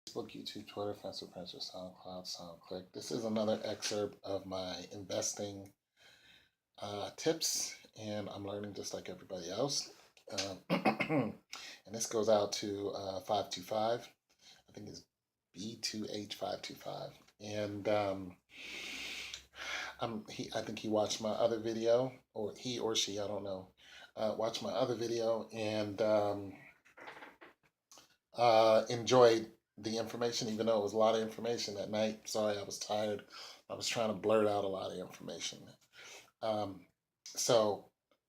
Facebook, YouTube, Twitter, Facebook, Pinterest, SoundCloud, SoundClick. This is another excerpt of my investing tips, and I'm learning just like everybody else. And this goes out to 525. I think it's B2H525. And I think he watched my other video, or he or she, I don't know, watched my other video and enjoyed the information, even though it was a lot of information at night. Sorry, I was tired. I was trying to blurt out a lot of information. Um, so,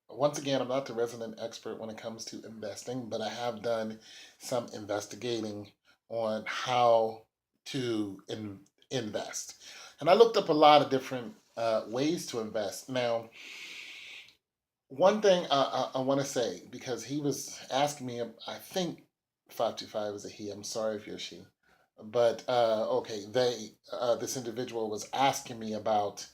once again, I'm not the resident expert when it comes to investing, but I have done some investigating on how to invest. And I looked up a lot of different ways to invest. Now, one thing I want to say, because he was asking me, I think 525 is a he. I'm sorry if you're a she. But okay, this individual was asking me about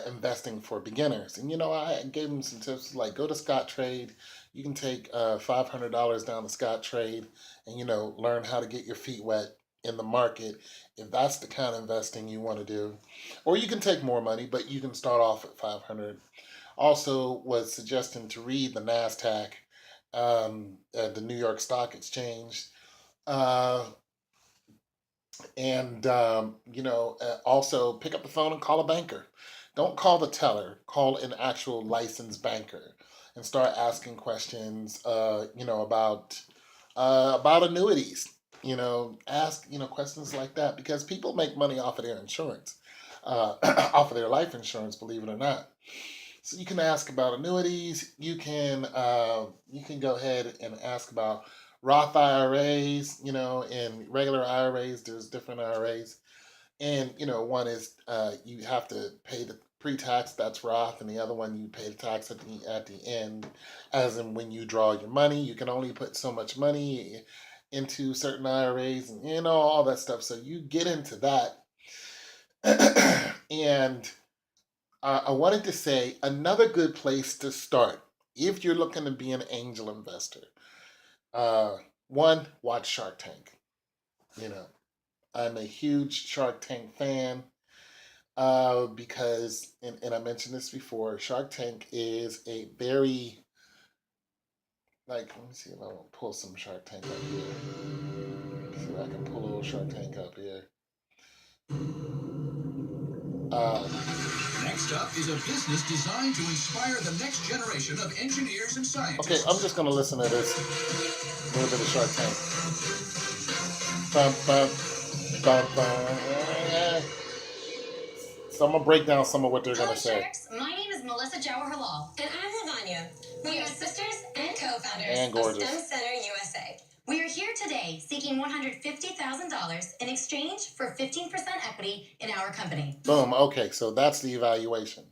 investing for beginners. And I gave him some tips like go to Scott Trade. You can take $500 down to Scott Trade and learn how to get your feet wet in the market if that's the kind of investing you want to do. Or you can take more money, but you can start off at 500. Also was suggesting to read the NASDAQ, the New York Stock Exchange, uh, and also pick up the phone and call a banker. Don't call the teller. Call an actual licensed banker and start asking questions. About annuities. Ask questions like that because people make money off of their insurance, off of their life insurance. Believe it or not. So you can ask about annuities. You can go ahead and ask about Roth IRAs. And regular IRAs. There's different IRAs, and one is you have to pay the pre-tax. That's Roth, and the other one you pay the tax at the end, as in when you draw your money. You can only put so much money into certain IRAs, and all that stuff. So you get into that, and I wanted to say another good place to start if you're looking to be an angel investor. Uh, One, watch Shark Tank. You know, I'm a huge Shark Tank fan because, and I mentioned this before, Shark Tank is a very, like, let me see if I want to pull some Shark Tank up here. See if I can pull a little Shark Tank up here. Uh, Next up is a business designed to inspire the next generation of engineers and okay, scientists. I'm just going to listen to this little bit of Shark Tank. Bum, bum, bum, bum. So I'm going to break down some of what they're going to say. Sharks. My name is Melissa Jawahar. And I'm Lavanya. We are sisters and co-founders And of gorgeous. STEM Center USA. We are here today seeking $150,000 in exchange for 15% equity in our company. Boom. Okay, so that's the evaluation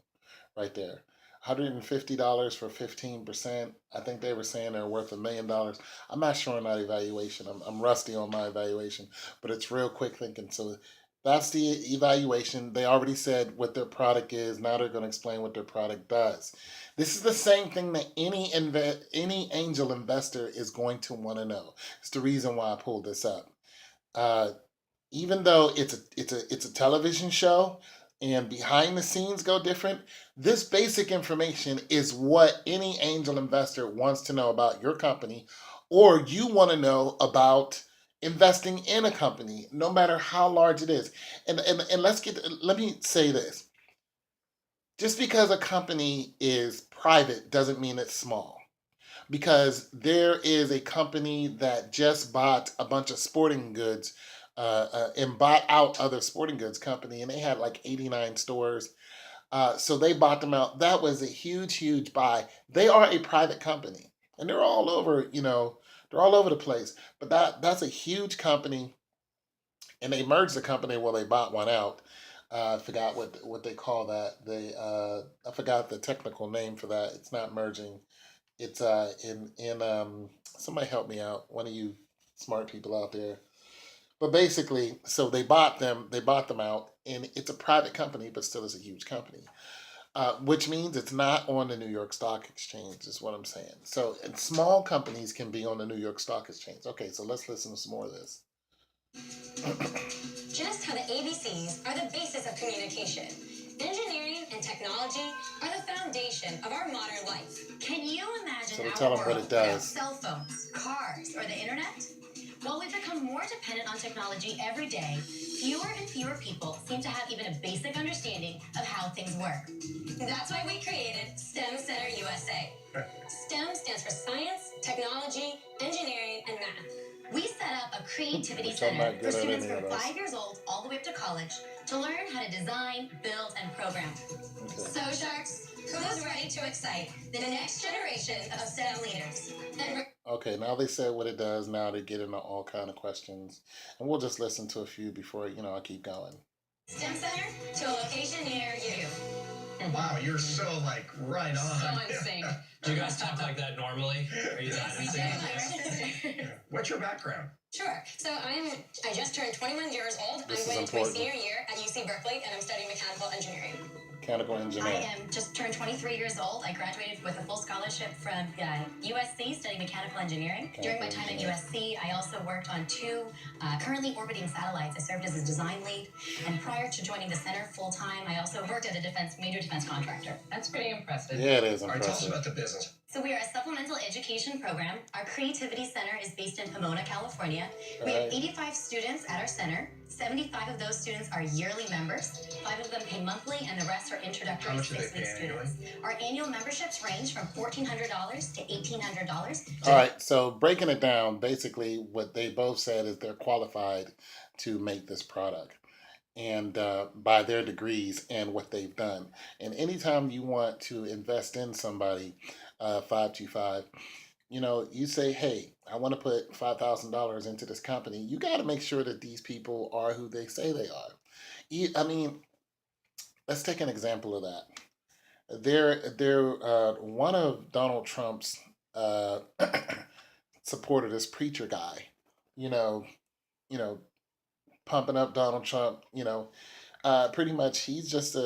right there. $150 for 15%. I think they were saying they're worth $1 million. I'm not sure on that evaluation. I'm rusty on my evaluation, but it's real quick thinking. So that's the evaluation. They already said what their product is. Now they're going to explain what their product does. This is the same thing that any angel investor is going to want to know. It's the reason why I pulled this up. Uh, Even though it's a television show and behind the scenes go different, this basic information is what any angel investor wants to know about your company, or you want to know about investing in a company, no matter how large it is. And let me say this. Just because a company is private doesn't mean it's small. Because there is a company that just bought a bunch of sporting goods and bought out other sporting goods company, and they had like 89 stores. So they bought them out. That was a huge, huge buy. They are a private company, and they're all over. They're all over the place. But that's a huge company, and they merged the company. Well, they bought one out. I forgot what they call that. I forgot the technical name for that. It's not merging. It's in somebody help me out. One of you smart people out there. But basically, so they bought them out, and it's a private company, but still is a huge company. Which means it's not on the New York Stock Exchange, is what I'm saying. So, and small companies can be on the New York Stock Exchange. Okay, so let's listen to some more of this. Just how the ABCs are the basis of communication. Engineering and technology are the foundation of our modern life. Can you imagine So to our tell them world what it without does. cell phones, cars, or the internet? While we've become more dependent on technology every day, fewer and fewer people seem to have even a basic understanding of how things work. That's why we created STEM Center USA. STEM stands for science, technology, engineering, and math. We set up a creativity Which I'm center not for good at students any from of those. 5 years old all the way up to college to learn how to design, build, and program. Okay. So, Sharks, who's ready to excite the next generation of STEM leaders? Okay, now they said what it does. Now they get into all kind of questions, and we'll just listen to a few before I keep going. STEM Center to a location near you. Wow, you're so right on. So in sync. Do you guys talk like that normally? Are you that in sync? What's your background? Sure. So I just turned 21 years old. This is I'm going into my important. senior year at UC Berkeley, and I'm studying mechanical engineering. Mechanical I engineering. am just turned 23 years old. I graduated with a full scholarship from USC, studying mechanical engineering. During my time at USC, I also worked on two currently orbiting satellites. I served as a design lead, and prior to joining the center full time, I also worked at a major defense contractor. That's pretty impressive. Yeah, it is All right, tell us impressive. about the business. So we are a supplemental education program. Our Creativity Center is based in Pomona, California. We have Right. 85 students at our center. 75 of those students are yearly members. 5 of them pay monthly, and the rest are How introductory much do they 6-week pay annually? students. Our annual memberships range from $1,400 to $1,800. All right, so breaking it down, basically what they both said is they're qualified to make this product, and by their degrees and what they've done. And anytime you want to invest in somebody, 525, you say, hey, I want to put $5,000 into this company. You got to make sure that these people are who they say they are. I mean, let's take an example of that. They're one of Donald Trump's supporter, this preacher guy, you know, you know, pumping up Donald Trump, pretty much he's just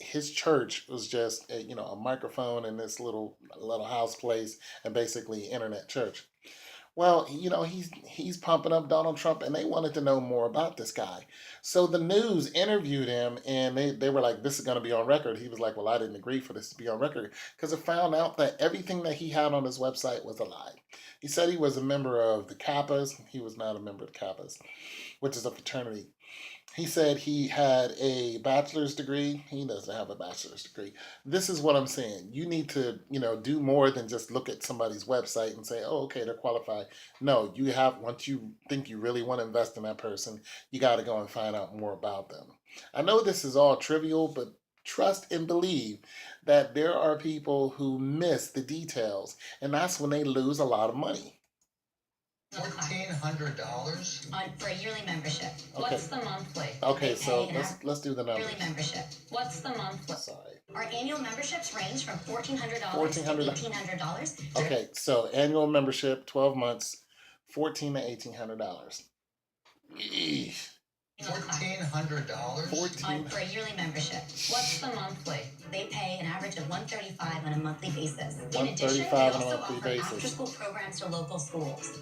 his church was just a microphone in this little house place, and basically internet church. Well, he's pumping up Donald Trump, and they wanted to know more about this guy. So the news interviewed him, and they were like, "This is going to be on record." He was like, "Well, I didn't agree for this to be on record because I found out that everything that he had on his website was a lie." He said he was a member of the Kappas. He was not a member of the Kappas, which is a fraternity. He said he had a bachelor's degree. He doesn't have a bachelor's degree. This is what I'm saying. You need to, do more than just look at somebody's website and say, "Oh, okay, they're qualified." No, once you think you really want to invest in that person, you got to go and find out more about them. I know this is all trivial, but trust and believe that there are people who miss the details, and that's when they lose a lot of money. $1,400? For a yearly membership. Okay. What's the monthly? Okay, They so pay let's do the numbers. Yearly membership. What's the monthly? Sorry. Our annual memberships range from $1,400 to $1,400. $1,800. Okay, so annual membership, 12 months, $1,400 to $1,800. Eesh. $1,400? 14. For a yearly membership. What's the monthly? They pay an average of $135 on a monthly basis. In addition, we $135 on a also monthly offer basis. after-school programs to local schools.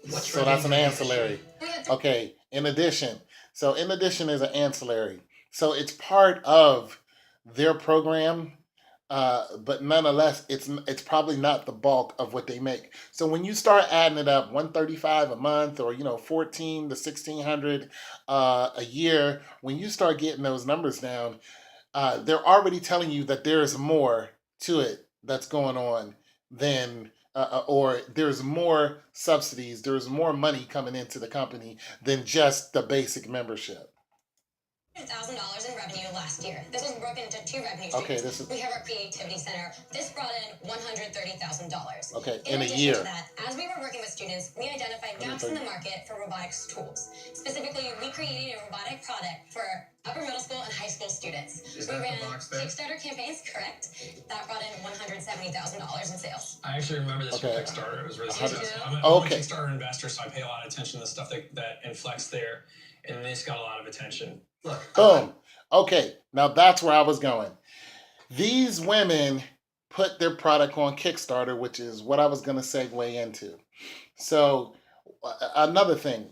So that's an ancillary. We have Okay, in addition. So in addition is an ancillary. So it's part of their program, but nonetheless, it's probably not the bulk of what they make. So when you start adding it up, 135 a month, or 14 to 1600 a year, when you start getting those numbers down, they're already telling you that there is more to it that's going on than, or there's more subsidies, there's more money coming into the company than just the basic membership. $100,000 in revenue last year. This was broken into 2 revenue streams. Okay, this is We have our Creativity Center. This brought in $130,000. okay In in a addition year. to that, as we were working with students, we identified gaps in the market for robotics tools. Specifically, we created a robotic product for upper middle school and high school students. Is we that ran the box there? Kickstarter campaigns, correct? That brought in $170,000 in sales. I actually remember this from Okay. Kickstarter. It was really How successful. did- I'm a Okay. Kickstarter investor, so I pay a lot of attention to the stuff that inflects there, and this got a lot of attention. Look, Boom. Okay, now that's where I was going. These women put their product on Kickstarter, which is what I was going to segue into. So, another thing,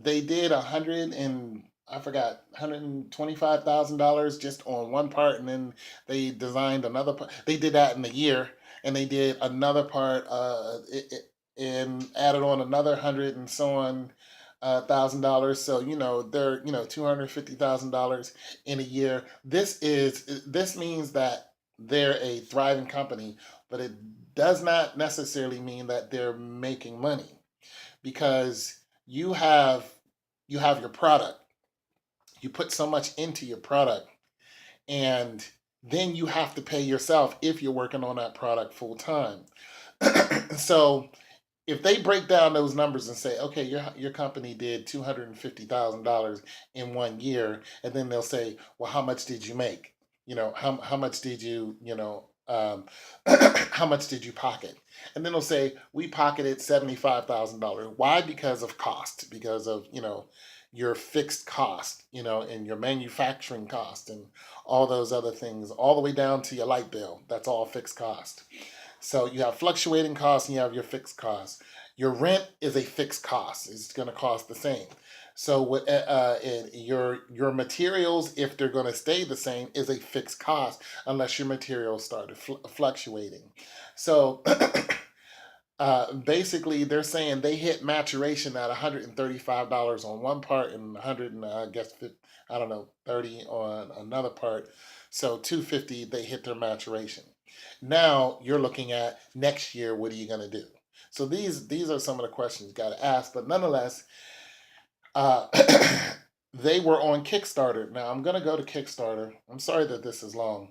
they did $125,000 just on one part, and then they designed another part. They did that in a year, and they did another part, and added on another hundred and so on $1,000. So they're $250,000 in a year. This means that they're a thriving company, but it does not necessarily mean that they're making money, because you have you have your product. You put so much into your product, and then you have to pay yourself if you're working on that product full time. So if they break down those numbers and say, okay, your company did $250,000 in one year, and then they'll say, well, how much did you make? How much did how much did you pocket? And then they'll say, we pocketed $75,000. Why? Because of cost, because of your fixed cost, and your manufacturing cost, and all those other things, all the way down to your light bill. That's all fixed cost. So you have fluctuating costs and you have your fixed costs. Your rent is a fixed cost. It's going to cost the same. So your materials, if they're going to stay the same, is a fixed cost unless your materials started fluctuating. So basically, they're saying they hit maturation at $135 on one part and 100 and I guess 50, I don't know 30 on another part. So 250, they hit their maturation. Now you're looking at next year. What are you going to do? So these are some of the questions you got to ask. But nonetheless, uh, they were on Kickstarter. Now I'm going to go to Kickstarter. I'm sorry that this is long,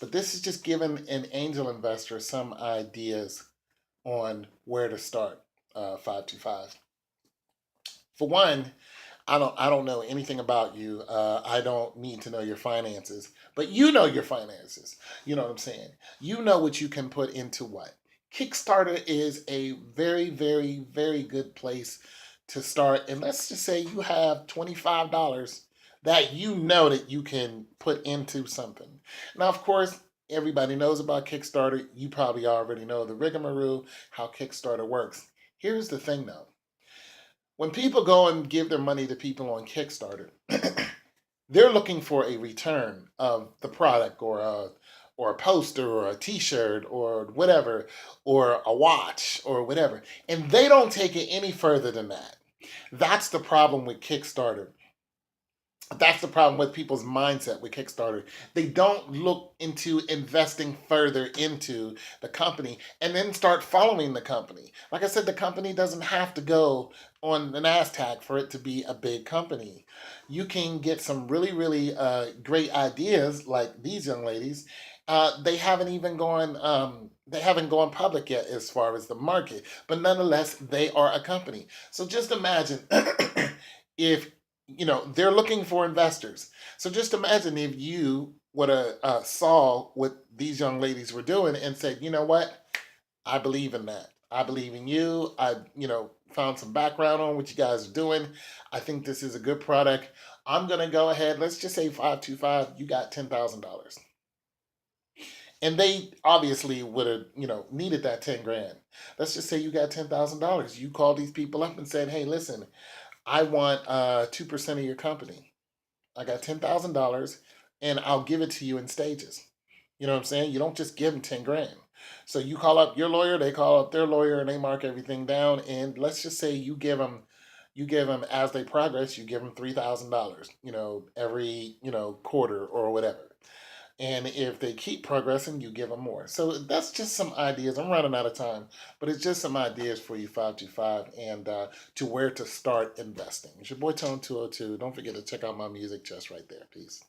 but this is just giving an angel investor some ideas on where to start. 525. For one, I don't know anything about you. I don't need to know your finances, but you know your finances. You know what I'm saying? You know what you can put into what. Kickstarter is a very, very, very good place to start. And let's just say you have $25 that you know that you can put into something. Now, of course, everybody knows about Kickstarter. You probably already know the rigmarole, how Kickstarter works. Here's the thing though. When people go and give their money to people on Kickstarter, they're looking for a return of the product, or a poster or a t-shirt or whatever, or a watch or whatever. And they don't take it any further than that. That's the problem with Kickstarter. That's the problem with people's mindset with Kickstarter. They don't look into investing further into the company and then start following the company. Like I said, the company doesn't have to go on the NASDAQ for it to be a big company. You can get some really, really great ideas like these young ladies. They haven't even gone. They haven't gone public yet as far as the market, but nonetheless, they are a company. So just imagine if they're looking for investors. So just imagine if you would have saw what these young ladies were doing and said, you know what, I believe in that. I believe in you. I found some background on what you guys are doing. I think this is a good product. I'm gonna go ahead. Let's just say 525. You got $10,000, and they obviously would have needed that 10 grand. Let's just say you got $10,000. You called these people up and said, hey, listen, I want 2% of your company. I got $10,000, and I'll give it to you in stages. You know what I'm saying? You don't just give them 10 grand. So you call up your lawyer, they call up their lawyer, and they mark everything down. And let's just say you give them as they progress, you give them $3,000. Every quarter or whatever. And if they keep progressing, you give them more. So that's just some ideas. I'm running out of time, but it's just some ideas for you, 525, and to where to start investing. It's your boy Tone 202. Don't forget to check out my music just right there. Peace.